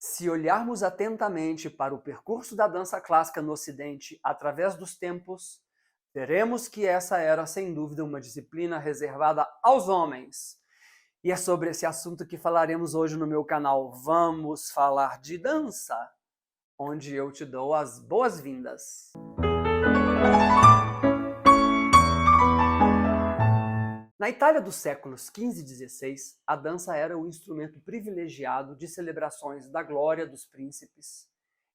Se olharmos atentamente para o percurso da dança clássica no Ocidente através dos tempos, veremos que essa era, sem dúvida, uma disciplina reservada aos homens. E é sobre esse assunto que falaremos hoje no meu canal. Vamos falar de dança, onde eu te dou as boas-vindas. Na Itália dos séculos XV e XVI, a dança era o instrumento privilegiado de celebrações da glória dos príncipes.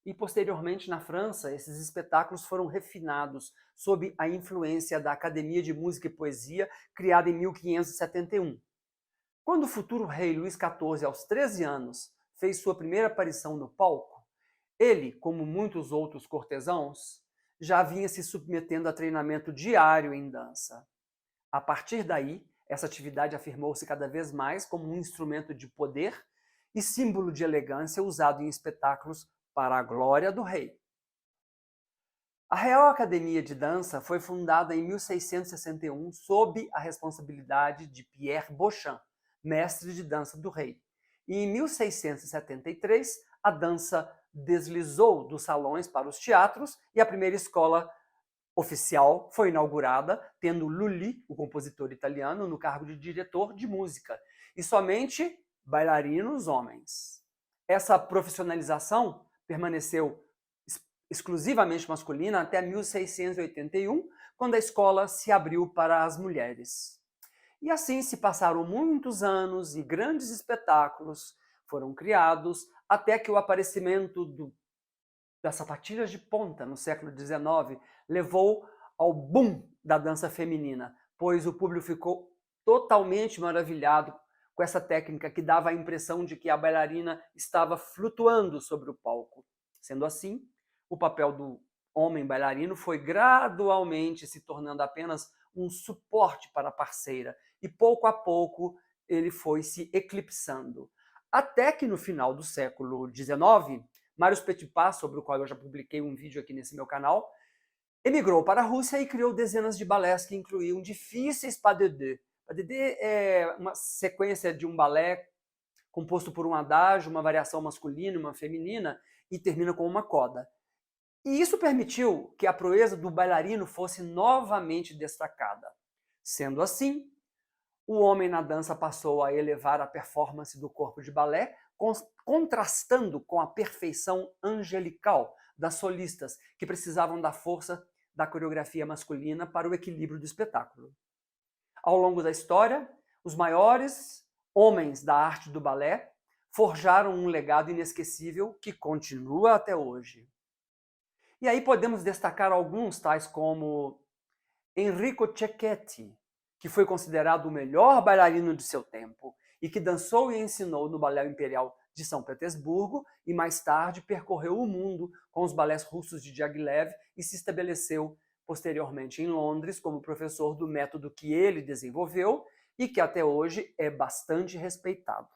E, posteriormente, na França, esses espetáculos foram refinados sob a influência da Academia de Música e Poesia, criada em 1571. Quando o futuro rei Luís XIV, aos 13 anos, fez sua primeira aparição no palco, ele, como muitos outros cortesãos, já vinha se submetendo a treinamento diário em dança. A partir daí, essa atividade afirmou-se cada vez mais como um instrumento de poder e símbolo de elegância usado em espetáculos para a glória do rei. A Real Academia de Dança foi fundada em 1661 sob a responsabilidade de Pierre Beauchamp, mestre de dança do rei. E em 1673, a dança deslizou dos salões para os teatros e a primeira escola oficial foi inaugurada, tendo Lully, o compositor italiano, no cargo de diretor de música, e somente bailarinos homens. Essa profissionalização permaneceu exclusivamente masculina até 1681, quando a escola se abriu para as mulheres. E assim se passaram muitos anos e grandes espetáculos foram criados até que o aparecimento das sapatilhas de ponta no século XIX levou ao boom da dança feminina, pois o público ficou totalmente maravilhado com essa técnica que dava a impressão de que a bailarina estava flutuando sobre o palco. Sendo assim, o papel do homem bailarino foi gradualmente se tornando apenas um suporte para a parceira e pouco a pouco ele foi se eclipsando. Até que no final do século XIX, Marius Petipa, sobre o qual eu já publiquei um vídeo aqui nesse meu canal, emigrou para a Rússia e criou dezenas de balés que incluíam difíceis pas de deux. Pas de deux é uma sequência de um balé composto por um adágio, uma variação masculina e uma feminina, e termina com uma coda. E isso permitiu que a proeza do bailarino fosse novamente destacada. Sendo assim, o homem na dança passou a elevar a performance do corpo de balé, contrastando com a perfeição angelical das solistas, que precisavam da força da coreografia masculina para o equilíbrio do espetáculo. Ao longo da história, os maiores homens da arte do balé forjaram um legado inesquecível que continua até hoje. E aí podemos destacar alguns, tais como Enrico Cecchetti, que foi considerado o melhor bailarino de seu tempo e que dançou e ensinou no Balé Imperial de São Petersburgo e mais tarde percorreu o mundo com os balés russos de Diaghilev e se estabeleceu posteriormente em Londres como professor do método que ele desenvolveu e que até hoje é bastante respeitado.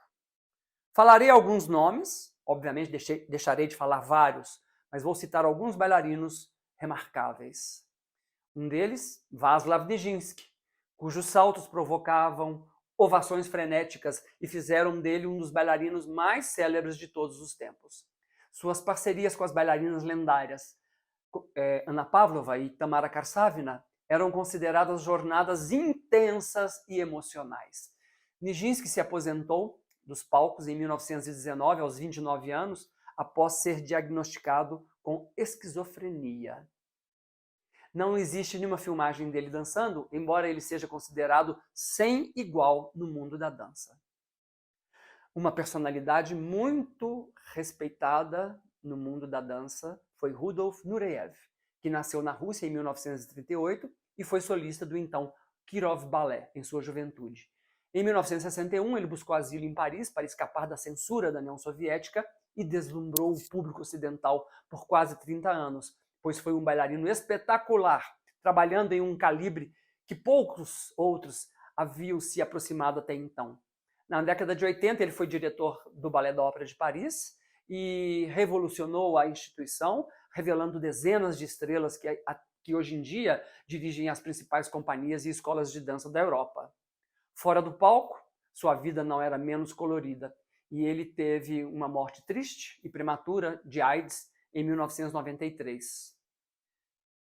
Falarei alguns nomes, obviamente deixarei de falar vários, mas vou citar alguns bailarinos remarcáveis. Um deles, Václav Nijinsky, cujos saltos provocavam ovações frenéticas e fizeram dele um dos bailarinos mais célebres de todos os tempos. Suas parcerias com as bailarinas lendárias Anna Pavlova e Tamara Karsavina eram consideradas jornadas intensas e emocionais. Nijinsky se aposentou dos palcos em 1919, aos 29 anos, após ser diagnosticado com esquizofrenia. Não existe nenhuma filmagem dele dançando, embora ele seja considerado sem igual no mundo da dança. Uma personalidade muito respeitada no mundo da dança foi Rudolf Nureyev, que nasceu na Rússia em 1938 e foi solista do então Kirov Ballet em sua juventude. Em 1961, ele buscou asilo em Paris para escapar da censura da União Soviética e deslumbrou o público ocidental por quase 30 anos, pois foi um bailarino espetacular, trabalhando em um calibre que poucos outros haviam se aproximado até então. Na década de 80, ele foi diretor do Ballet da Ópera de Paris e revolucionou a instituição, revelando dezenas de estrelas que hoje em dia dirigem as principais companhias e escolas de dança da Europa. Fora do palco, sua vida não era menos colorida. e ele teve uma morte triste e prematura de AIDS em 1993.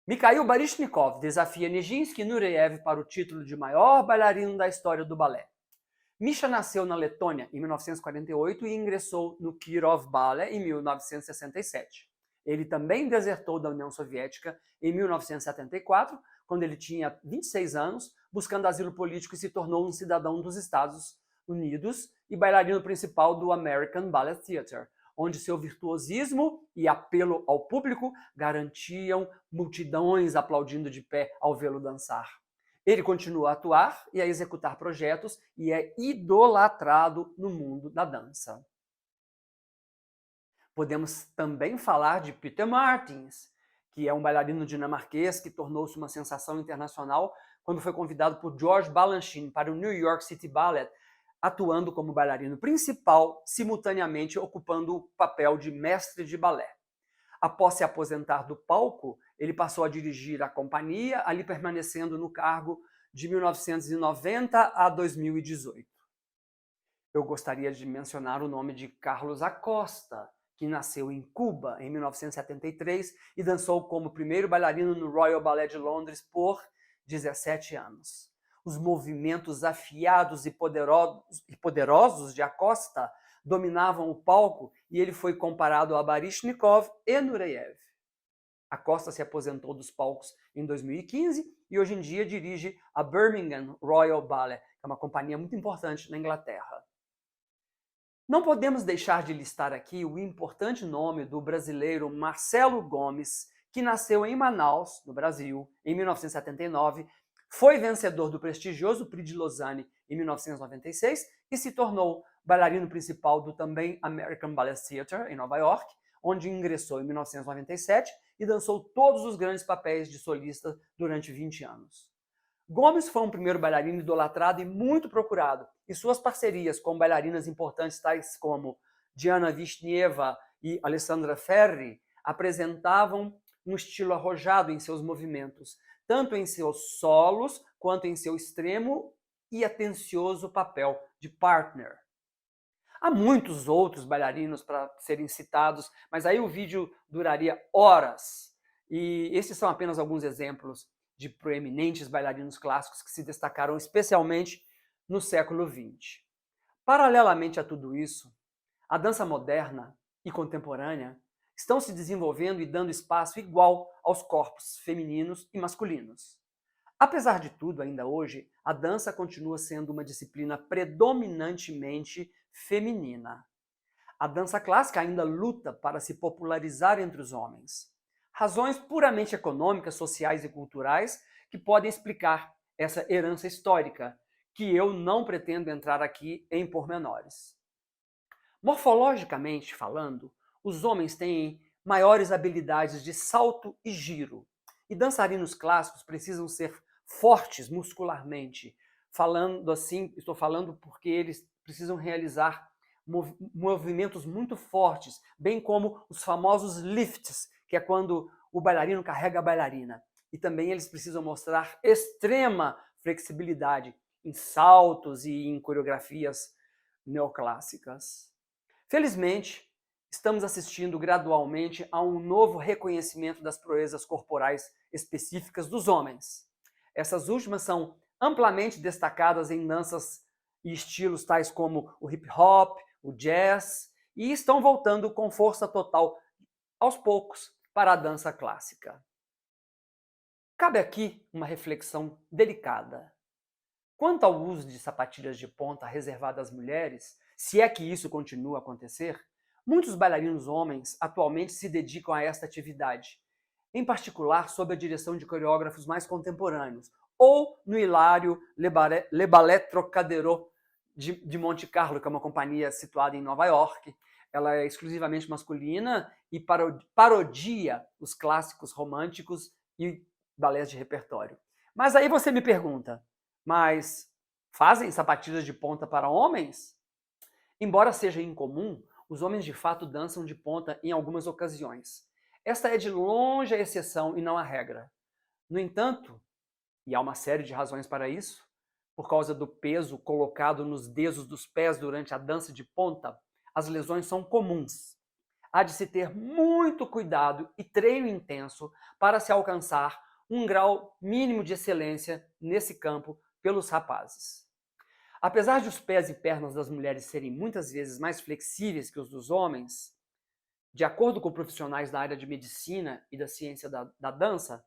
Mikhail Baryshnikov desafia Nijinsky e Nureyev para o título de maior bailarino da história do balé. Misha nasceu na Letônia em 1948 e ingressou no Kirov Ballet em 1967. Ele também desertou da União Soviética em 1974, quando ele tinha 26 anos, buscando asilo político e se tornou um cidadão dos Estados Unidos e bailarino principal do American Ballet Theatre, onde seu virtuosismo e apelo ao público garantiam multidões aplaudindo de pé ao vê-lo dançar. Ele continua a atuar e a executar projetos e é idolatrado no mundo da dança. Podemos também falar de Peter Martins, que é um bailarino dinamarquês que tornou-se uma sensação internacional quando foi convidado por George Balanchine para o New York City Ballet, atuando como bailarino principal, simultaneamente ocupando o papel de mestre de balé. Após se aposentar do palco, ele passou a dirigir a companhia, ali permanecendo no cargo de 1990 a 2018. Eu gostaria de mencionar o nome de Carlos Acosta, que nasceu em Cuba em 1973 e dançou como primeiro bailarino no Royal Ballet de Londres por 17 anos. Os movimentos afiados e poderosos de Acosta dominavam o palco e ele foi comparado a Baryshnikov e Nureyev. Acosta se aposentou dos palcos em 2015 e hoje em dia dirige a Birmingham Royal Ballet, que é uma companhia muito importante na Inglaterra. Não podemos deixar de listar aqui o importante nome do brasileiro Marcelo Gomes, que nasceu em Manaus, no Brasil, em 1979, foi vencedor do prestigioso Prix de Lausanne em 1996 e se tornou bailarino principal do também American Ballet Theatre, em Nova York, onde ingressou em 1997 e dançou todos os grandes papéis de solista durante 20 anos. Gomes foi um primeiro bailarino idolatrado e muito procurado, e suas parcerias com bailarinas importantes tais como Diana Vishnieva e Alessandra Ferri apresentavam um estilo arrojado em seus movimentos, tanto em seus solos quanto em seu extremo e atencioso papel de partner. Há muitos outros bailarinos para serem citados, mas aí o vídeo duraria horas. E esses são apenas alguns exemplos de proeminentes bailarinos clássicos que se destacaram especialmente no século XX. Paralelamente a tudo isso, a dança moderna e contemporânea estão se desenvolvendo e dando espaço igual aos corpos femininos e masculinos. Apesar de tudo, ainda hoje, a dança continua sendo uma disciplina predominantemente feminina. A dança clássica ainda luta para se popularizar entre os homens. Razões puramente econômicas, sociais e culturais que podem explicar essa herança histórica, que eu não pretendo entrar aqui em pormenores. Morfologicamente falando, os homens têm maiores habilidades de salto e giro, e dançarinos clássicos precisam ser fortes muscularmente. Falando assim, estou falando porque eles precisam realizar movimentos muito fortes, bem como os famosos lifts, que é quando o bailarino carrega a bailarina. E também eles precisam mostrar extrema flexibilidade em saltos e em coreografias neoclássicas. Felizmente, estamos assistindo gradualmente a um novo reconhecimento das proezas corporais específicas dos homens. Essas últimas são amplamente destacadas em danças e estilos tais como o hip hop, o jazz, e estão voltando com força total, aos poucos, para a dança clássica. Cabe aqui uma reflexão delicada. Quanto ao uso de sapatilhas de ponta reservadas às mulheres, se é que isso continua a acontecer, muitos bailarinos homens atualmente se dedicam a esta atividade, em particular sob a direção de coreógrafos mais contemporâneos, ou no hilário Le Ballet Trocadero de Monte Carlo, que é uma companhia situada em Nova York. Ela é exclusivamente masculina e parodia os clássicos românticos e balés de repertório. Mas aí você me pergunta, mas fazem sapatilhas de ponta para homens? Embora seja incomum, os homens de fato dançam de ponta em algumas ocasiões. Esta é de longe a exceção e não a regra. No entanto, e há uma série de razões para isso, por causa do peso colocado nos dedos dos pés durante a dança de ponta, as lesões são comuns. Há de se ter muito cuidado e treino intenso para se alcançar um grau mínimo de excelência nesse campo pelos rapazes. Apesar de os pés e pernas das mulheres serem muitas vezes mais flexíveis que os dos homens, de acordo com profissionais da área de medicina e da ciência da dança,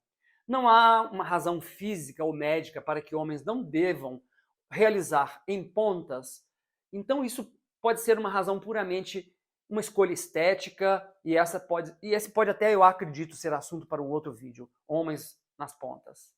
não há uma razão física ou médica para que homens não devam realizar em pontas. Então isso pode ser uma razão puramente uma escolha estética, e esse pode até, eu acredito, ser assunto para um outro vídeo, homens nas pontas.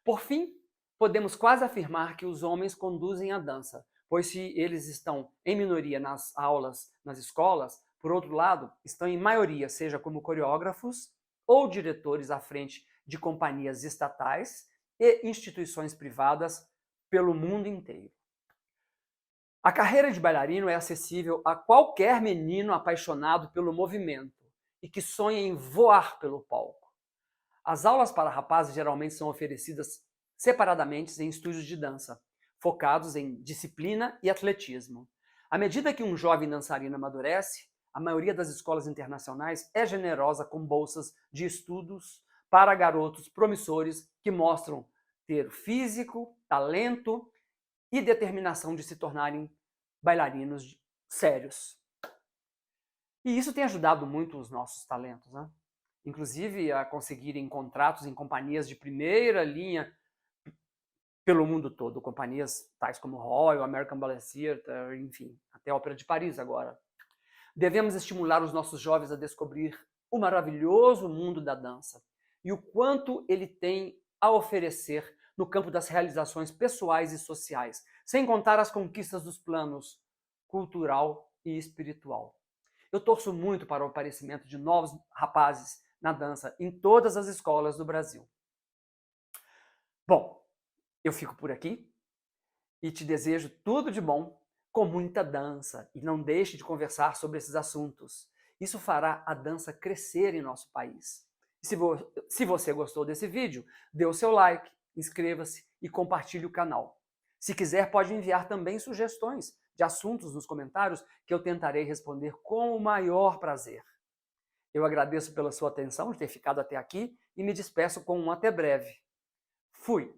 Por fim, podemos quase afirmar que os homens conduzem a dança, pois se eles estão em minoria nas aulas, nas escolas, por outro lado, estão em maioria, seja como coreógrafos ou diretores à frente de companhias estatais e instituições privadas pelo mundo inteiro. A carreira de bailarino é acessível a qualquer menino apaixonado pelo movimento e que sonha em voar pelo palco. As aulas para rapazes geralmente são oferecidas separadamente em estúdios de dança, focados em disciplina e atletismo. À medida que um jovem dançarino amadurece, a maioria das escolas internacionais é generosa com bolsas de estudos para garotos promissores que mostram ter físico, talento e determinação de se tornarem bailarinos sérios. E isso tem ajudado muito os nossos talentos, né? Inclusive a conseguirem contratos em companhias de primeira linha pelo mundo todo, companhias tais como Royal, American Ballet Theatre, enfim, até a Ópera de Paris agora. Devemos estimular os nossos jovens a descobrir o maravilhoso mundo da dança e o quanto ele tem a oferecer no campo das realizações pessoais e sociais, sem contar as conquistas dos planos cultural e espiritual. Eu torço muito para o aparecimento de novos rapazes na dança em todas as escolas do Brasil. Bom, eu fico por aqui e te desejo tudo de bom, com muita dança, e não deixe de conversar sobre esses assuntos. Isso fará a dança crescer em nosso país. Se você gostou desse vídeo, dê o seu like, inscreva-se e compartilhe o canal. Se quiser, pode enviar também sugestões de assuntos nos comentários que eu tentarei responder com o maior prazer. Eu agradeço pela sua atenção, de ter ficado até aqui, e me despeço com um até breve. Fui!